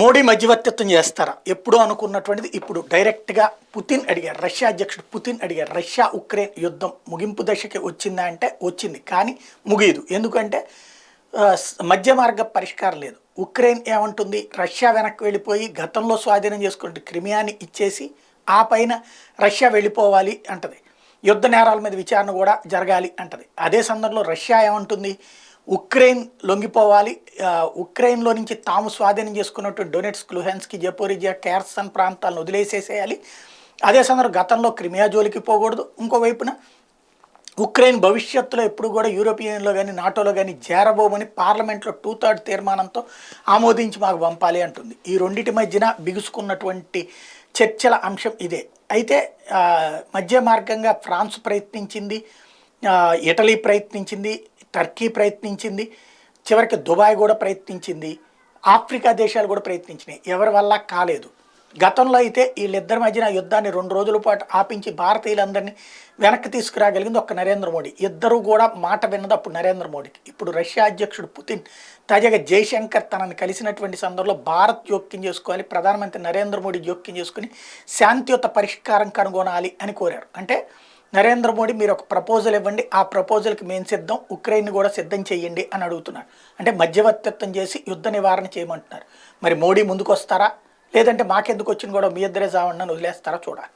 మోడీ మధ్యవర్తిత్వం చేస్తారా ఎప్పుడూ అనుకున్నటువంటిది ఇప్పుడు డైరెక్ట్గా పుతిన్ అడిగారు. రష్యా అధ్యక్షుడు పుతిన్ అడిగారు, రష్యా ఉక్రెయిన్ యుద్ధం ముగింపు దశకి వచ్చిందా అంటే వచ్చింది, కానీ ముగియదు. ఎందుకంటే మధ్య మార్గ పరిష్కారం లేదు. ఉక్రెయిన్ ఏమంటుంది, రష్యా వెనక్కి వెళ్ళిపోయి గతంలో స్వాధీనం చేసుకుంటే క్రిమియాని ఇచ్చేసి ఆ పైన రష్యా వెళ్ళిపోవాలి అంటది. యుద్ధ నేరాల మీద విచారణ కూడా జరగాలి అంటది. అదే సందర్భంలో రష్యా ఏమంటుంది, ఉక్రెయిన్ లొంగిపోవాలి, ఉక్రెయిన్లో నుంచి తాము స్వాధీనం చేసుకున్నటువంటి డొనెట్స్క్, లుహాన్స్క్, జపోరిజియా, కేర్సన్ ప్రాంతాలను వదిలేసేసేయాలి. అదే సందర్భంలో గతంలో క్రిమియా జోలికి పోకూడదు. ఇంకోవైపున ఉక్రెయిన్ భవిష్యత్తులో ఎప్పుడు కూడా యూరోపియన్లో కానీ నాటోలో కానీ చేరబోమని పార్లమెంట్లో 2/3 తీర్మానంతో ఆమోదించి మాకు పంపాలి అంటుంది. ఈ రెండింటి మధ్యన బిగుసుకున్నటువంటి చర్చల అంశం ఇదే. అయితే మధ్య మార్గంగా ఫ్రాన్స్ ప్రయత్నించింది, ఇటలీ ప్రయత్నించింది, టర్కీ ప్రయత్నించింది, చివరికి దుబాయ్ కూడా ప్రయత్నించింది, ఆఫ్రికా దేశాలు కూడా ప్రయత్నించినాయి. ఎవరి వల్ల కాలేదు. గతంలో అయితే వీళ్ళిద్దరి మధ్యన యుద్ధాన్ని 2 రోజుల పాటు ఆపించి భారతీయులందరినీ వెనక్కి తీసుకురాగలిగింది ఒక్క నరేంద్ర మోడీ. ఇద్దరు కూడా మాట విన్నది అప్పుడు నరేంద్ర మోడీకి. ఇప్పుడు రష్యా అధ్యక్షుడు పుతిన్ తాజాగా జైశంకర్ తనని కలిసినటువంటి సందర్భంలో భారత్ జోక్యం చేసుకోవాలి, ప్రధానమంత్రి నరేంద్ర మోడీ జోక్యం చేసుకుని శాంతియుత పరిష్కారం కనుగొనాలి అని కోరారు. అంటే నరేంద్ర మోడీ మీరు ఒక ప్రపోజల్ ఇవ్వండి, ఆ ప్రపోజల్కి మేము సిద్ధం, ఉక్రెయిన్ కూడా సిద్ధం చేయండి అని అడుగుతున్నారు. అంటే మధ్యవర్తిత్వం చేసి యుద్ధ నివారణ చేయమంటున్నారు. మరి మోడీ ముందుకు వస్తారా, లేదంటే మాకెందుకు వచ్చిన కూడా మీ ఇద్దరే చావండి అని వదిలేస్తారా చూడాలి.